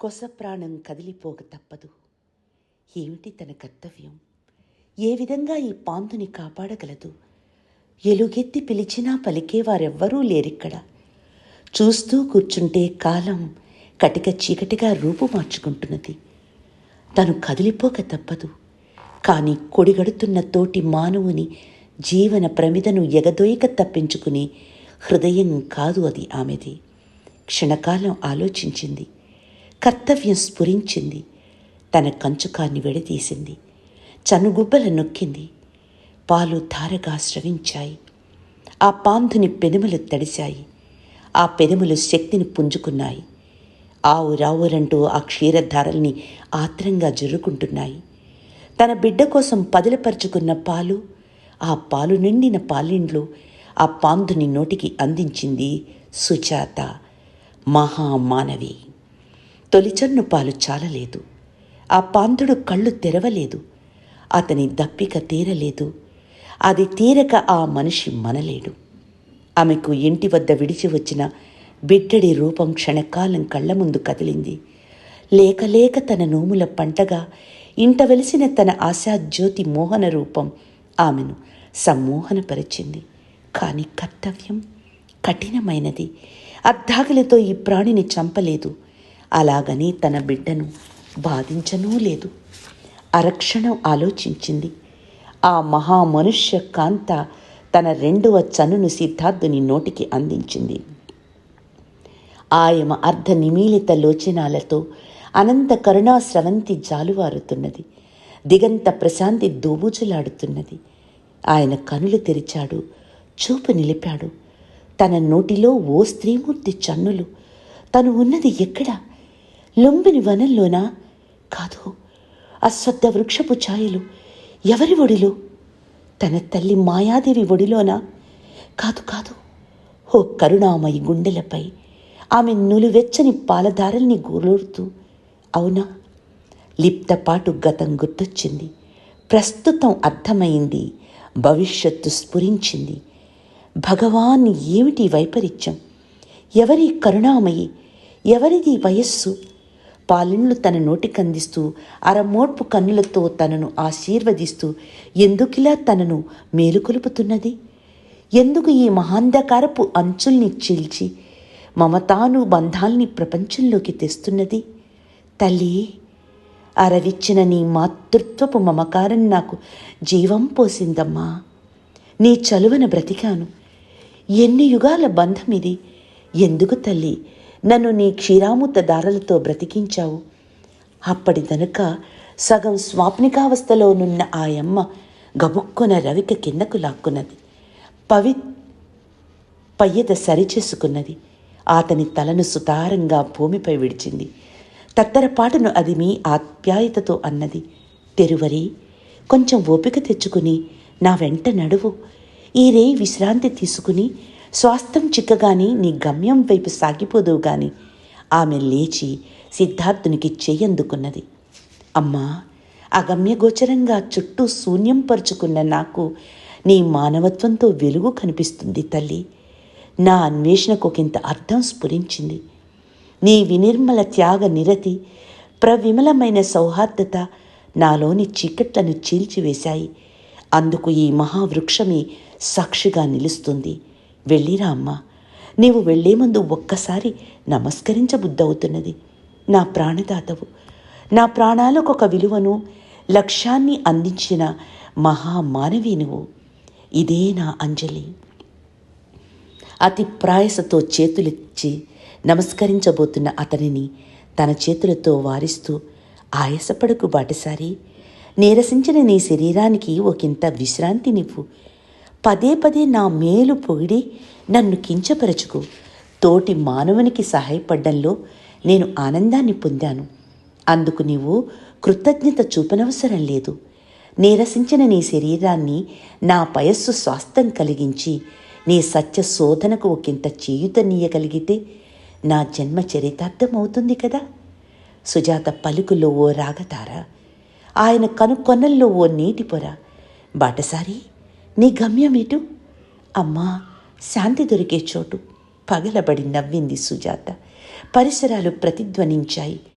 కొస ప్రాణం కదిలిపోక తప్పదు. ఏమిటి తన కర్తవ్యం? ఏ విధంగా ఈ పాంతుని కాపాడగలదు? ఎలుగెత్తి పిలిచినా పలికేవారెవ్వరూ లేరిక్కడ. చూస్తూ కూర్చుంటే కాలం కటిక చీకటిగా రూపు మార్చుకుంటున్నది. తను కదిలిపోక తప్పదు. కానీ కొడిగడుతున్న తోటి మానవుని జీవన ప్రమిదను ఎగదొయ్యక తప్పించుకుని హృదయం కాదు అది ఆమెది. క్షణకాలం ఆలోచించింది. కర్తవ్యం స్ఫురించింది. తన కంచుకాన్ని విడదీసింది. చనుగుబ్బల నొక్కింది. పాలు ధారగా స్రవించాయి. ఆ పాంధుని పెదములు తడిశాయి. ఆ పెదములు శక్తిని పుంజుకున్నాయి. ఆవు రావులంటూ ఆ క్షీరధారల్ని ఆత్రంగా జరురుకుంటున్నాయి. తన బిడ్డ కోసం పదిలపరుచుకున్న పాలు, ఆ పాలు నిండిన పాలిండ్లు ఆ పాంధుని నోటికి అందించింది సుజాత, మహామానవి. తొలిచన్ను పాలు చాలలేదు. ఆ పాంధుడు కళ్ళు తెరవలేదు. అతని దప్పిక తీరలేదు. అది తీరక ఆ మనిషి మనలేడు. ఆమెకు ఇంటి వద్ద విడిచి వచ్చిన బిడ్డడి రూపం క్షణకాలం కళ్ళ ముందు కదిలింది. లేక లేక తన నోముల పంటగా ఇంట వెలిసిన తన ఆశాజ్యోతి మోహన రూపం ఆమెను సమ్మోహనపరిచింది. కానీ కర్తవ్యం కఠినమైనది. అర్ధాకలితో ఈ ప్రాణిని చంపలేదు. అలాగని తన బిడ్డను బాధించనూ లేదు. అరక్షణం ఆలోచించింది. ఆ మహామనుష్య కాంత తన రెండవ చనును సిద్ధార్థుని నోటికి అందించింది. ఆయమ అర్ధ నిమీలిత లోచనాలతో అనంత కరుణా స్రవంతి జాలువారుతున్నది. దిగంత ప్రశాంతి దోబూచులాడుతున్నది. ఆయన కనులు తెరిచాడు. చూపు నిలిపాడు. తన నోటిలో ఓ స్త్రీమూర్తి చన్నులు. తను ఉన్నది ఎక్కడ? లొంబిని వనంలోనా? కాదు. అశ్వత్థ వృక్షపు ఛాయలు. ఎవరి ఒడిలో? తన తల్లి మాయాదేవి ఒడిలోనా? కాదు కాదు. ఓ కరుణామయి గుండెలపై ఆమె నులివెచ్చని పాలధారల్ని గూరూరుతూ. అవునా? లిప్తపాటు గతం గుర్తొచ్చింది. ప్రస్తుతం అర్థమైంది. భవిష్యత్తు స్ఫురించింది. భగవాన్, ఏమిటి వైపరీత్యం? ఎవరి కరుణామయి? ఎవరిది వయస్సు? పాలిండ్లు తన నోటికందిస్తూ అరమోడ్పు కన్నులతో తనను ఆశీర్వదిస్తూ ఎందుకిలా తనను మేలుకొలుపుతున్నది? ఎందుకు ఈ మహాంధకారపు అంచుల్ని చీల్చి మమతాను బంధాల్ని ప్రపంచంలోకి తెస్తున్నది? తల్లి, అరవిచ్చిన నీ మాతృత్వపు మమకారం నాకు జీవం పోసిందమ్మా. నీ చలువన బ్రతికాను. ఎన్ని యుగాల బంధమిది? ఎందుకు తల్లి నన్ను నీ క్షీరామృత దారలతో బ్రతికించావు? అప్పటిదనుక సగం స్వాప్నికావస్థలోనున్న ఆయమ్మ గబుక్కున రవిక కిందకు లాక్కున్నది. పయ్యద సరిచేసుకున్నది. అతని తలను సుతారంగా భూమిపై విడిచింది. తత్తరపాటును అది మీ ఆప్యాయతతో అన్నది, తెరువరి, కొంచెం ఓపిక తెచ్చుకుని నా వెంట నడువు. ఈ రేయి విశ్రాంతి తీసుకుని స్వాస్థ్యం చిక్కగాని నీ గమ్యం వైపు సాగిపోదువు గాని. ఆమె లేచి సిద్ధార్థునికి చెయ్యందుకున్నది. అమ్మా, అగమ్యగోచరంగా చుట్టూ శూన్యం పరుచుకున్న నాకు నీ మానవత్వంతో వెలుగు కనిపిస్తుంది తల్లి. నా అన్వేషణకు ఒకంత అర్థం స్ఫురించింది. నీ వినిర్మల త్యాగ నిరతి, ప్రవిమలమైన సౌహార్దత నాలోని చీకట్లను చీల్చివేశాయి. అందుకు ఈ మహావృక్షమే సాక్షిగా నిలుస్తుంది. వెళ్ళిరా అమ్మా. నీవు వెళ్లే ముందు ఒక్కసారి నమస్కరించబుద్ధవుతున్నది. నా ప్రాణదాతవు. నా ప్రాణాలకు ఒక విలువను, లక్ష్యాన్ని అందించిన మహామానవి నువ్వు. ఇదే నా అంజలి. అతి ప్రయాసతో చేతులిచ్చి నమస్కరించబోతున్న అతనిని తన చేతులతో వారిస్తూ, ఆయాసపడకు బాటసారి. నీరసించిన నీ శరీరానికి ఒకంత విశ్రాంతి నివ్వు. పదే పదే నా మేలు పొగిడి నన్ను కించపరచుకు. తోటి మానవునికి సహాయపడ్డంలో నేను ఆనందాన్ని పొందాను. అందుకు నీవు కృతజ్ఞత చూపనవసరం లేదు. నీరసించిన నీ శరీరాన్ని నా పయస్సు స్వాస్థ్యం కలిగించి నీ సత్య శోధనకు ఒకంత చేయుతనీయగలిగితే నా జన్మ చరితార్థమవుతుంది కదా. సుజాత పలుకులో ఓ రాగతార, ఆయన కనుకొన్నల్లో ఓ నీటి పొర. బాటసారి, నీ గమ్యమేటు? అమ్మా, శాంతి దొరికే చోటు. పగలబడి నవ్వింది సుజాత. పరిసరాలు ప్రతిధ్వనించాయి.